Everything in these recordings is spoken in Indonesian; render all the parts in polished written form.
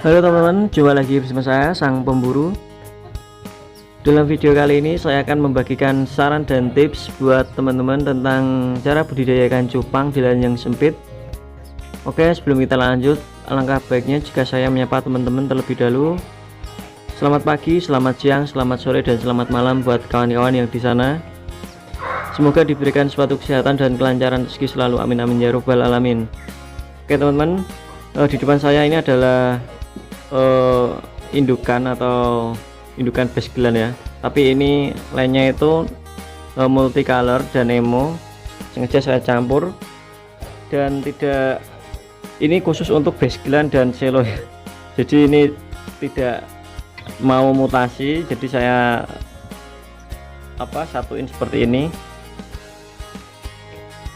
Halo teman-teman, jumpa lagi bersama saya Sang Pemburu. Dalam video kali ini saya akan membagikan saran dan tips buat teman-teman tentang cara budidaya ikan cupang di lahan yang sempit. Oke, sebelum kita lanjut, alangkah baiknya jika saya menyapa teman-teman terlebih dahulu. Selamat pagi, selamat siang, selamat sore, dan selamat malam buat kawan-kawan yang di sana. Semoga diberikan suatu kesehatan dan kelancaran rezeki selalu, amin amin ya robbal alamin. Oke teman-teman, di depan saya ini adalah indukan atau indukan basgelan ya, tapi ini lainnya itu multicolor dan emo, sengaja saya campur, dan tidak, ini khusus untuk basgelan dan selo ya. Jadi ini tidak mau mutasi, jadi saya satuin seperti ini.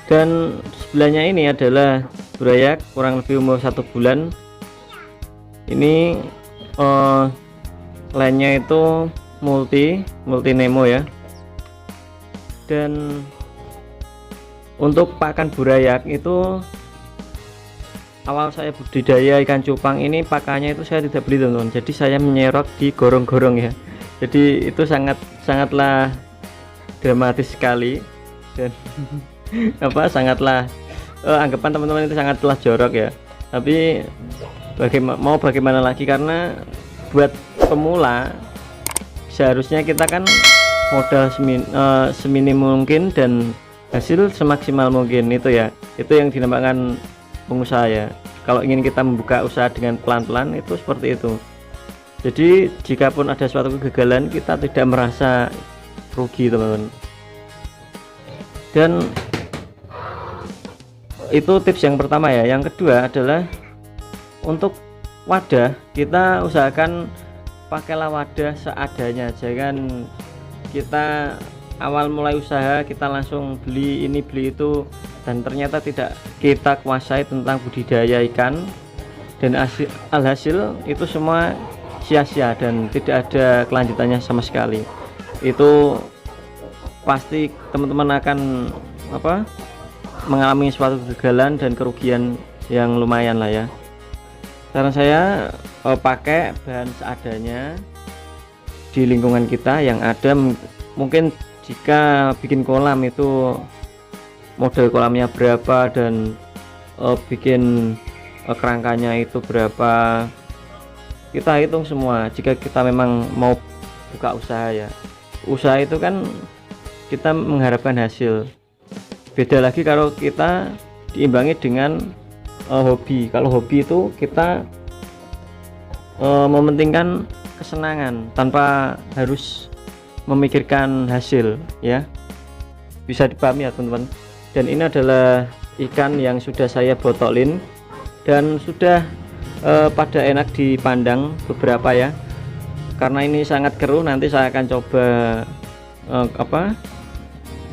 Dan sebelahnya ini adalah burayak kurang lebih umur 1 bulan. Ini lainnya itu multi nemo ya. Dan untuk pakan burayak itu awal saya budidaya ikan cupang ini, pakannya itu saya tidak beli teman-teman, jadi saya menyerok di gorong-gorong ya. Jadi itu sangatlah dramatis sekali, dan sangatlah anggapan teman-teman itu sangatlah jorok ya. Tapi bagaimana lagi, karena buat pemula seharusnya kita kan modal seminim mungkin dan hasil semaksimal mungkin, itu ya, itu yang dinamakan pengusaha ya. Kalau ingin kita membuka usaha dengan pelan-pelan itu seperti itu. Jadi jikapun ada suatu kegagalan, kita tidak merasa rugi teman-teman. Dan itu tips yang pertama ya. Yang kedua adalah untuk wadah, kita usahakan pakailah wadah seadanya. Jangan kita awal mulai usaha kita langsung beli ini beli itu, dan ternyata tidak kita kuasai tentang budidaya ikan, dan alhasil itu semua sia-sia dan tidak ada kelanjutannya sama sekali. Itu pasti teman-teman akan mengalami suatu kegagalan dan kerugian yang lumayan lah ya. Saran saya pakai bahan seadanya di lingkungan kita yang ada. Mungkin jika bikin kolam itu model kolamnya berapa, dan bikin kerangkanya itu berapa, kita hitung semua jika kita memang mau buka usaha ya. Usaha itu kan kita mengharapkan hasil. Beda lagi kalau kita diimbangi dengan hobi. Kalau hobi itu kita mementingkan kesenangan tanpa harus memikirkan hasil ya. Bisa dipahami ya teman-teman. Dan ini adalah ikan yang sudah saya botolin dan sudah pada enak dipandang beberapa ya. Karena ini sangat keruh, nanti saya akan coba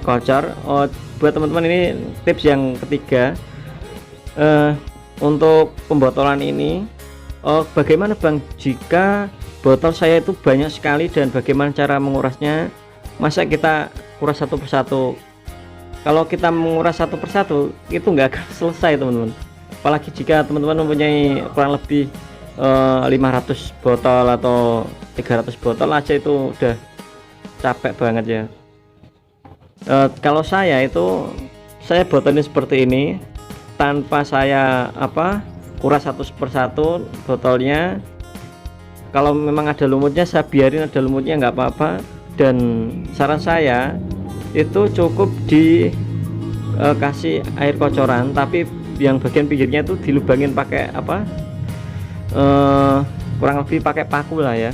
kocor. Buat teman-teman, ini tips yang ketiga. Untuk pembotolan ini, bagaimana Bang jika botol saya itu banyak sekali, dan bagaimana cara mengurasnya? Masa kita kuras satu persatu? Kalau kita menguras satu persatu itu nggak akan selesai teman-teman. Apalagi jika teman-teman mempunyai kurang lebih 500 botol atau 300 botol aja, itu udah capek banget ya. Kalau saya itu saya botolin seperti ini tanpa saya kuras satu persatu botolnya. Kalau memang ada lumutnya saya biarin ada lumutnya, nggak apa-apa. Dan saran saya itu cukup dikasih air kocoran, tapi yang bagian pinggirnya itu dilubangin pakai kurang lebih pakai paku lah ya,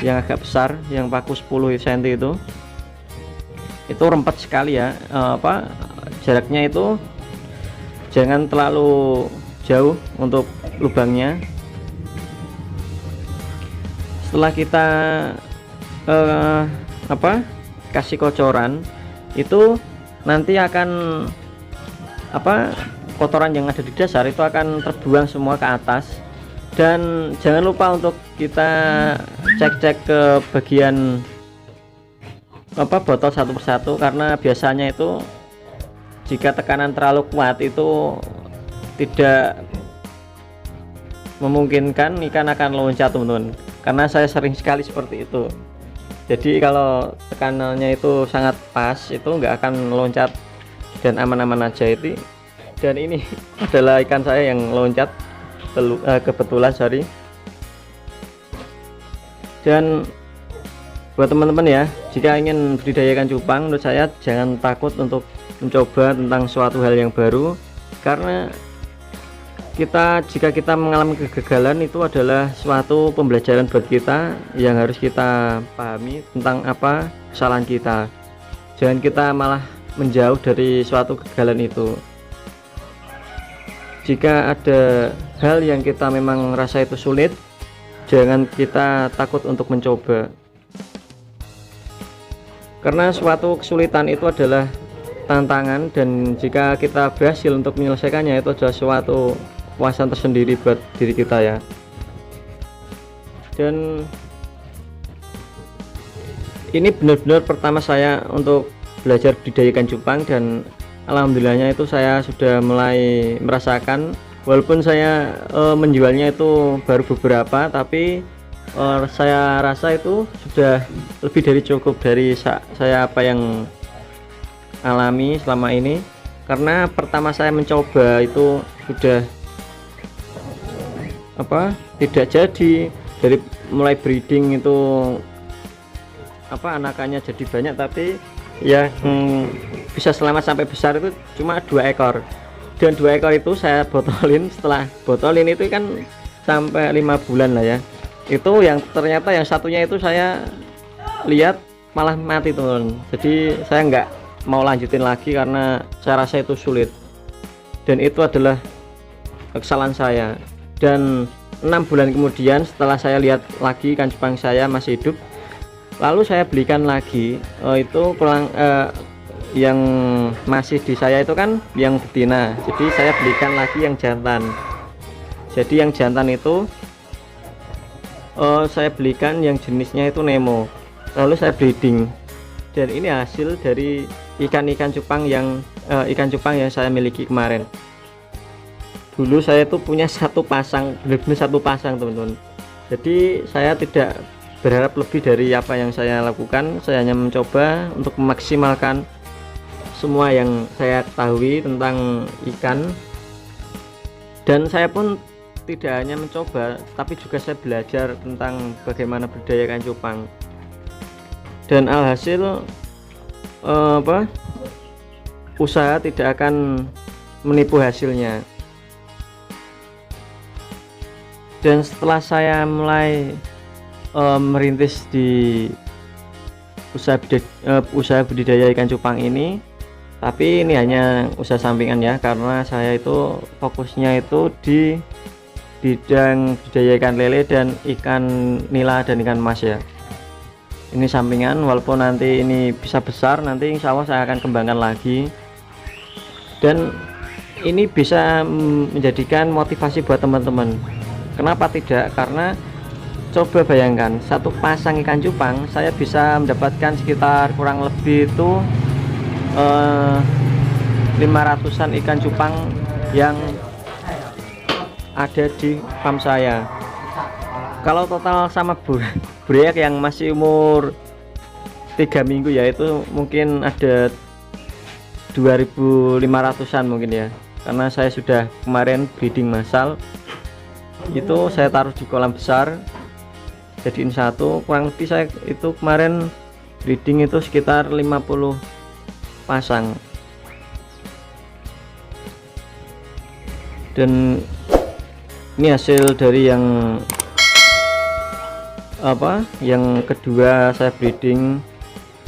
yang agak besar, yang paku 10 cm itu rempet sekali ya. Jaraknya itu jangan terlalu jauh untuk lubangnya. Setelah kita kasih kocoran, itu nanti akan kotoran yang ada di dasar itu akan terbuang semua ke atas. Dan jangan lupa untuk kita cek-cek ke bagian botol satu persatu, karena biasanya itu jika tekanan terlalu kuat itu tidak memungkinkan ikan akan loncat teman-teman, karena saya sering sekali seperti itu. Jadi kalau tekanannya itu sangat pas, itu nggak akan loncat dan aman-aman aja itu. Dan ini adalah ikan saya yang loncat kebetulan, sorry. Dan buat teman-teman ya, jika ingin budidaya ikan cupang, menurut saya jangan takut untuk mencoba tentang suatu hal yang baru, karena jika kita mengalami kegagalan, itu adalah suatu pembelajaran buat kita yang harus kita pahami tentang apa kesalahan kita. Jangan kita malah menjauh dari suatu kegagalan itu. Jika ada hal yang kita memang rasa itu sulit, jangan kita takut untuk mencoba, karena suatu kesulitan itu adalah tantangan, dan jika kita berhasil untuk menyelesaikannya, itu adalah suatu kepuasan tersendiri buat diri kita ya. Dan ini benar-benar pertama saya untuk belajar budidaya ikan cupang, dan alhamdulillahnya itu saya sudah mulai merasakan, walaupun saya menjualnya itu baru beberapa, tapi saya rasa itu sudah lebih dari cukup dari saya apa yang alami selama ini. Karena pertama saya mencoba itu sudah tidak jadi, dari mulai breeding itu anakannya jadi banyak, tapi ya bisa selamat sampai besar itu cuma 2 ekor, dan 2 ekor itu saya botolin. Setelah botolin itu kan sampai 5 bulan lah ya, itu yang ternyata yang satunya itu saya lihat malah mati teman. Jadi saya nggak mau lanjutin lagi karena saya rasa itu sulit, dan itu adalah kesalahan saya. Dan 6 bulan kemudian, setelah saya lihat lagi ikan cupang saya masih hidup, lalu saya belikan lagi. Itu yang masih di saya itu kan yang betina, jadi saya belikan lagi yang jantan. Jadi yang jantan itu saya belikan yang jenisnya itu Nemo, lalu saya breeding, dan ini hasil dari ikan cupang yang saya miliki kemarin. Dulu saya tuh punya satu pasang, benar-benar satu pasang teman-teman. Jadi saya tidak berharap lebih dari apa yang saya lakukan. Saya hanya mencoba untuk memaksimalkan semua yang saya ketahui tentang ikan, dan saya pun tidak hanya mencoba, tapi juga saya belajar tentang bagaimana budidaya ikan cupang. Dan alhasil usaha tidak akan menipu hasilnya. Dan setelah saya mulai merintis di usaha budidaya ikan cupang ini, tapi ini hanya usaha sampingan ya, karena saya itu fokusnya itu di bidang budidaya ikan lele dan ikan nila dan ikan mas ya. Ini sampingan, walaupun nanti ini bisa besar, nanti insya Allah saya akan kembangkan lagi, dan ini bisa menjadikan motivasi buat teman-teman. Kenapa tidak? Karena coba bayangkan, satu pasang ikan cupang saya bisa mendapatkan sekitar kurang lebih itu 500-an ikan cupang yang ada di farm saya. Kalau total sama burayak yang masih umur 3 minggu ya, itu mungkin ada 2.500-an mungkin ya, karena saya sudah kemarin breeding massal, itu saya taruh di kolam besar jadiin satu. Kurang lebih saya itu kemarin breeding itu sekitar 50 pasang, dan ini hasil dari yang kedua saya breeding.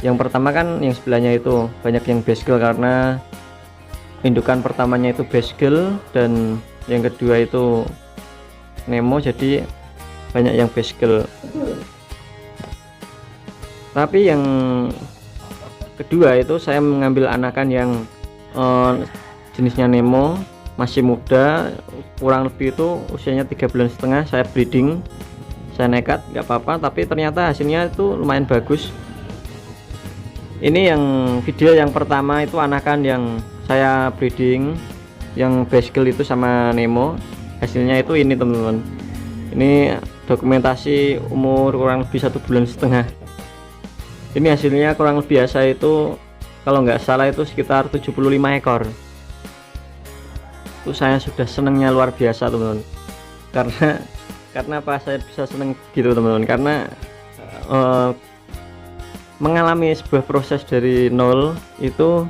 Yang pertama kan yang sebelahnya itu banyak yang basegel, karena indukan pertamanya itu basegel, dan yang kedua itu Nemo, jadi banyak yang basegel. Tapi yang kedua itu saya mengambil anakan yang jenisnya Nemo, masih muda, kurang lebih itu usianya 3,5 bulan. Saya breeding, saya nekat nggak apa-apa, tapi ternyata hasilnya itu lumayan bagus. Ini yang video yang pertama itu anakan yang saya breeding yang basegel itu sama Nemo, hasilnya itu ini teman-teman. Ini dokumentasi umur kurang lebih 1,5 bulan. Ini hasilnya kurang lebih biasa itu, kalau nggak salah itu sekitar 75 ekor. Itu saya sudah senengnya luar biasa teman-teman. Karena apa saya bisa seneng gitu teman-teman? Karena mengalami sebuah proses dari nol itu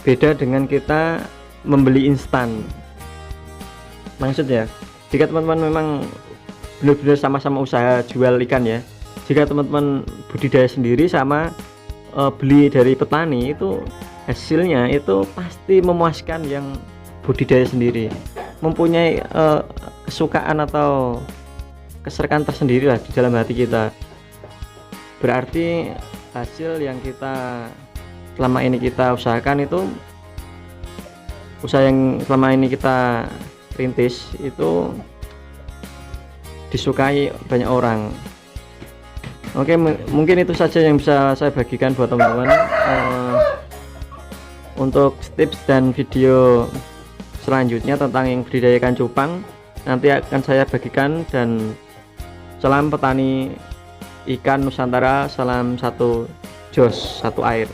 beda dengan kita membeli instan. Maksudnya, jika teman-teman memang benar-benar sama-sama usaha jual ikan ya, jika teman-teman budidaya sendiri sama beli dari petani, itu hasilnya itu pasti memuaskan yang budidaya sendiri, mempunyai kesukaan atau keserkan tersendiri lah di dalam hati kita. Berarti hasil yang kita selama ini kita usahakan itu, usaha yang selama ini kita rintis itu disukai banyak orang. Oke, mungkin itu saja yang bisa saya bagikan buat teman-teman. Untuk tips dan video selanjutnya tentang yang budidaya ikan cupang nanti akan saya bagikan. Dan salam petani ikan Nusantara, salam satu jos, satu air.